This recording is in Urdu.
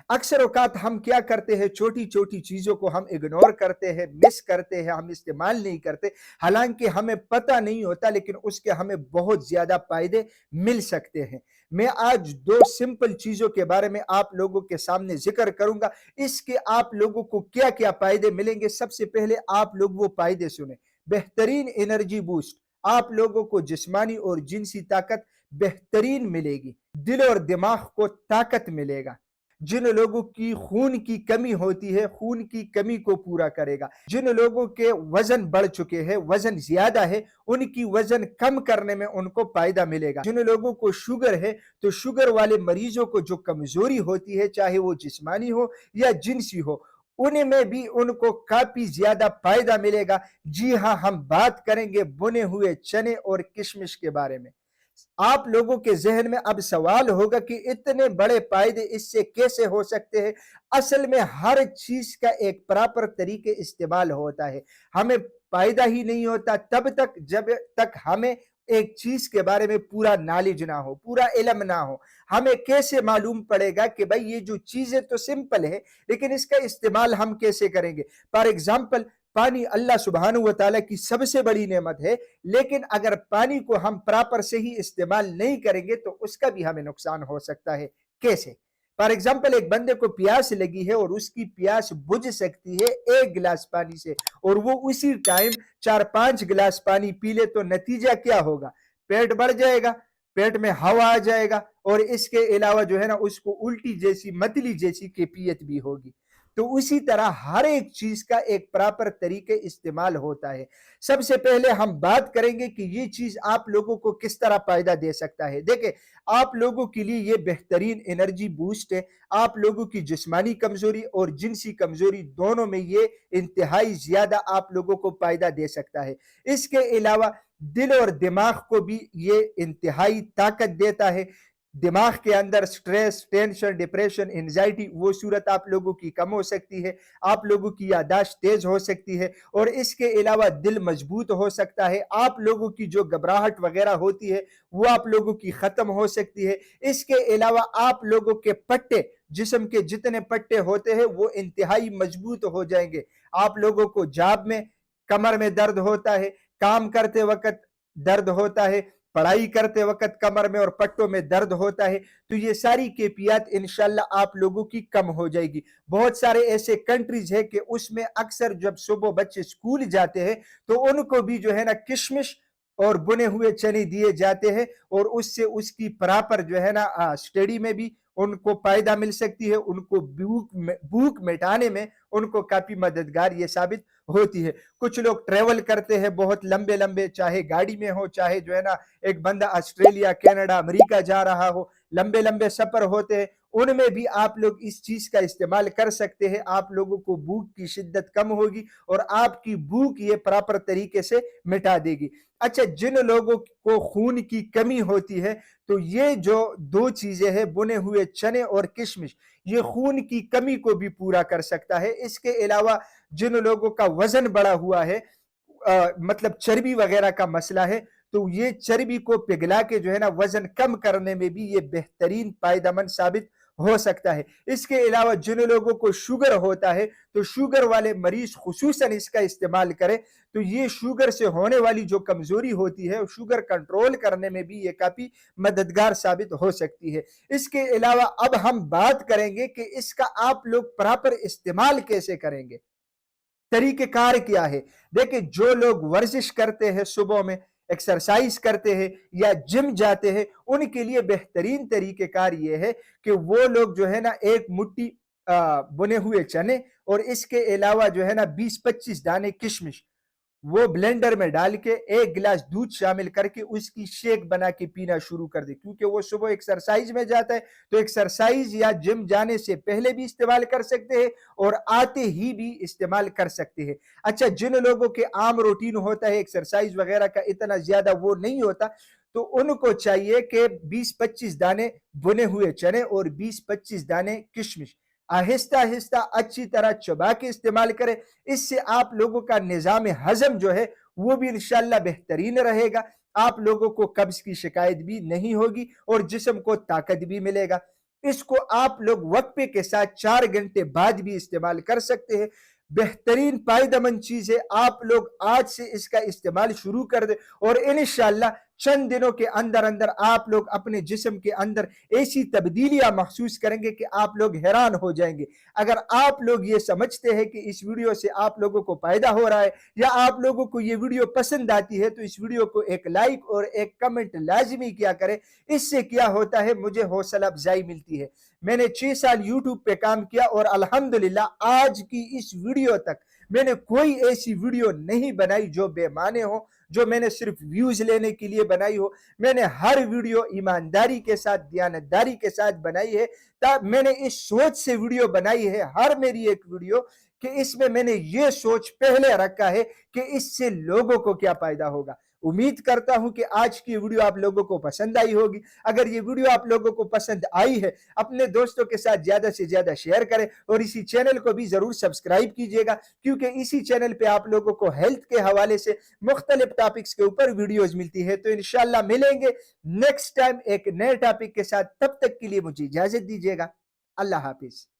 اکثر اوقات ہم کیا کرتے ہیں، چھوٹی چھوٹی چیزوں کو ہم اگنور کرتے ہیں، مس کرتے ہیں، ہم استعمال نہیں کرتے، حالانکہ ہمیں پتہ نہیں ہوتا لیکن اس کے ہمیں بہت زیادہ فائدے مل سکتے ہیں۔ میں آج دو سمپل چیزوں کے بارے میں آپ لوگوں کے سامنے ذکر کروں گا، اس کے آپ لوگوں کو کیا کیا فائدے ملیں گے۔ سب سے پہلے آپ لوگ وہ فائدے سنیں۔ بہترین انرجی بوسٹ، آپ لوگوں کو جسمانی اور جنسی طاقت بہترین ملے گی، دل اور دماغ کو طاقت ملے گا۔ جن لوگوں کی خون کی کمی ہوتی ہے، خون کی کمی کو پورا کرے گا۔ جن لوگوں کے وزن بڑھ چکے ہیں، وزن زیادہ ہے، ان کی وزن کم کرنے میں ان کو فائدہ ملے گا۔ جن لوگوں کو شوگر ہے تو شوگر والے مریضوں کو جو کمزوری ہوتی ہے، چاہے وہ جسمانی ہو یا جنسی ہو، ان میں بھی ان کو کافی زیادہ فائدہ ملے گا۔ جی ہاں، ہم بات کریں گے بنے ہوئے چنے اور کشمش کے بارے میں۔ آپ لوگوں کے ذہن میں اب سوال ہوگا کہ اتنے بڑے فائدے اس سے کیسے ہو سکتے ہیں؟ اصل میں ہر چیز کا ایک پراپر طریقے استعمال ہوتا ہے۔ ہمیں فائدہ ہی نہیں ہوتا تب تک جب تک ہمیں ایک چیز کے بارے میں پورا نالج نہ ہو، پورا علم نہ ہو۔ ہمیں کیسے معلوم پڑے گا کہ بھائی یہ جو چیزیں تو سمپل ہے لیکن اس کا استعمال ہم کیسے کریں گے؟ فار ایگزامپل، پانی اللہ سبحانہ و تعالیٰ کی سب سے بڑی نعمت ہے، لیکن اگر پانی کو ہم پراپر سے ہی استعمال نہیں کریں گے تو اس کا بھی ہمیں نقصان ہو سکتا ہے۔ کیسے؟ فار ایگزامپل، ایک بندے کو پیاس لگی ہے اور اس کی پیاس بجھ سکتی ہے ایک گلاس پانی سے، اور وہ اسی ٹائم 4-5 گلاس پانی پی لے تو نتیجہ کیا ہوگا؟ پیٹ بڑھ جائے گا، پیٹ میں ہوا آ جائے گا، اور اس کے علاوہ جو ہے نا اس کو الٹی جیسی متلی جیسی کیفیت بھی ہوگی۔ تو اسی طرح ہر ایک چیز کا ایک پراپر طریقے استعمال ہوتا ہے۔ سب سے پہلے ہم بات کریں گے کہ یہ چیز آپ لوگوں کو کس طرح فائدہ دے سکتا ہے۔ دیکھیں، آپ لوگوں کے لیے یہ بہترین انرجی بوسٹ ہے۔ آپ لوگوں کی جسمانی کمزوری اور جنسی کمزوری دونوں میں یہ انتہائی زیادہ آپ لوگوں کو فائدہ دے سکتا ہے۔ اس کے علاوہ دل اور دماغ کو بھی یہ انتہائی طاقت دیتا ہے۔ دماغ کے اندر سٹریس، ٹینشن، ڈپریشن، انزائٹی، وہ صورت آپ لوگوں کی کم ہو سکتی ہے۔ آپ لوگوں کی یادداشت تیز ہو سکتی ہے، اور اس کے علاوہ دل مضبوط ہو سکتا ہے۔ آپ لوگوں کی جو گھبراہٹ وغیرہ ہوتی ہے وہ آپ لوگوں کی ختم ہو سکتی ہے۔ اس کے علاوہ آپ لوگوں کے پٹے، جسم کے جتنے پٹے ہوتے ہیں وہ انتہائی مضبوط ہو جائیں گے۔ آپ لوگوں کو جاب میں، کمر میں درد ہوتا ہے، کام کرتے وقت درد ہوتا ہے، پڑھائی کرتے وقت کمر میں اور پٹوں میں درد ہوتا ہے، تو یہ ساری کیفیات انشاءاللہ آپ لوگوں کی کم ہو جائے گی۔ بہت سارے ایسے کنٹریز ہیں کہ اس میں اکثر جب صبح بچے اسکول جاتے ہیں تو ان کو بھی جو ہے نا کشمش اور بنے ہوئے چنے دیے جاتے ہیں، اور اس سے اس کی پراپر جو ہے نا اسٹڈی میں بھی ان کو فائدہ مل سکتی ہے، ان کو بھوک مٹانے میں ان کو کافی مددگار یہ ثابت ہوتی ہے۔ کچھ لوگ ٹریول کرتے ہیں بہت لمبے لمبے، چاہے گاڑی میں ہو، چاہے جو ہے نا ایک بندہ آسٹریلیا، کینیڈا، امریکہ جا رہا ہو، لمبے لمبے سفر ہوتے ہیں، ان میں بھی آپ لوگ اس چیز کا استعمال کر سکتے ہیں۔ آپ لوگوں کو بھوک کی شدت کم ہوگی اور آپ کی بھوک یہ پراپر طریقے سے مٹا دے گی۔ اچھا، جن لوگوں کو خون کی کمی ہوتی ہے تو یہ جو دو چیزیں ہیں، بنے ہوئے چنے اور کشمش، یہ خون کی کمی کو بھی پورا کر سکتا ہے۔ اس کے علاوہ جن لوگوں کا وزن بڑا ہوا ہے، مطلب چربی وغیرہ کا مسئلہ ہے، تو یہ چربی کو پگھلا کے جو ہے نا وزن کم کرنے میں بھی یہ بہترین فائدہ مند ثابت ہو سکتا ہے۔ اس کے علاوہ جن لوگوں کو شوگر ہوتا ہے تو شوگر والے مریض خصوصاً اس کا استعمال کریں، تو یہ شوگر سے ہونے والی جو کمزوری ہوتی ہے شوگر کنٹرول کرنے میں بھی یہ کافی مددگار ثابت ہو سکتی ہے۔ اس کے علاوہ اب ہم بات کریں گے کہ اس کا آپ لوگ پراپر استعمال کیسے کریں گے، طریقہ کار کیا ہے۔ دیکھیں، جو لوگ ورزش کرتے ہیں، صبح میں ایکسرسائز کرتے ہیں یا جم جاتے ہیں، ان کے لیے بہترین طریقہ کار یہ ہے کہ وہ لوگ جو ہے نا ایک مٹھی بنے ہوئے چنے اور اس کے علاوہ جو ہے نا 20-25 دانے کشمش، وہ بلینڈر میں ڈال کے ایک گلاس دودھ شامل کر کے اس کی شیک بنا کے پینا شروع کر دے، کیونکہ وہ صبح ایکسرسائز میں جاتا ہے تو ایکسرسائز یا جم جانے سے پہلے بھی استعمال کر سکتے ہیں اور آتے ہی بھی استعمال کر سکتے ہیں۔ اچھا، جن لوگوں کے عام روٹین ہوتا ہے ایکسرسائز وغیرہ کا اتنا زیادہ وہ نہیں ہوتا، تو ان کو چاہیے کہ 20-25 دانے بنے ہوئے چنے اور 20-25 دانے کشمش آہستہ آہستہ اچھی طرح چبا کے استعمال کرے۔ اس سے آپ لوگوں کا نظام ہضم جو ہے وہ بھی انشاءاللہ بہترین رہے گا، آپ لوگوں کو قبض کی شکایت بھی نہیں ہوگی اور جسم کو طاقت بھی ملے گا۔ اس کو آپ لوگ وقفے کے ساتھ 4 گھنٹے بعد بھی استعمال کر سکتے ہیں۔ بہترین فائدہ مند چیز ہے، آپ لوگ آج سے اس کا استعمال شروع کر دیں اور انشاءاللہ چند دنوں کے اندر اندر آپ لوگ اپنے جسم کے اندر ایسی تبدیلیاں محسوس کریں گے کہ آپ لوگ حیران ہو جائیں گے۔ اگر آپ لوگ یہ سمجھتے ہیں کہ اس ویڈیو سے آپ لوگوں کو فائدہ ہو رہا ہے یا آپ لوگوں کو یہ ویڈیو پسند آتی ہے تو اس ویڈیو کو ایک لائک اور ایک کمنٹ لازمی کیا کریں۔ اس سے کیا ہوتا ہے، مجھے حوصلہ افزائی ملتی ہے۔ میں نے 6 سال یوٹیوب پہ کام کیا اور الحمدللہ آج کی اس ویڈیو تک میں نے کوئی ایسی ویڈیو نہیں بنائی جو بے معنی ہو، جو میں نے صرف ویوز لینے کے لیے بنائی ہو۔ میں نے ہر ویڈیو ایمانداری کے ساتھ، دیانتداری کے ساتھ بنائی ہے۔ میں نے اس سوچ سے ویڈیو بنائی ہے، ہر میری ایک ویڈیو، کہ اس میں نے یہ سوچ پہلے رکھا ہے کہ اس سے لوگوں کو کیا فائدہ ہوگا۔ امید کرتا ہوں کہ آج کی ویڈیو آپ لوگوں کو پسند آئی ہوگی۔ اگر یہ ویڈیو آپ لوگوں کو پسند آئی ہے، اپنے دوستوں کے ساتھ زیادہ سے زیادہ شیئر کریں اور اسی چینل کو بھی ضرور سبسکرائب کیجئے گا، کیونکہ اسی چینل پہ آپ لوگوں کو ہیلتھ کے حوالے سے مختلف ٹاپکس کے اوپر ویڈیوز ملتی ہے۔ تو انشاءاللہ ملیں گے نیکسٹ ٹائم ایک نئے ٹاپک کے ساتھ، تب تک کے لیے مجھے اجازت دیجئے گا۔ اللہ حافظ۔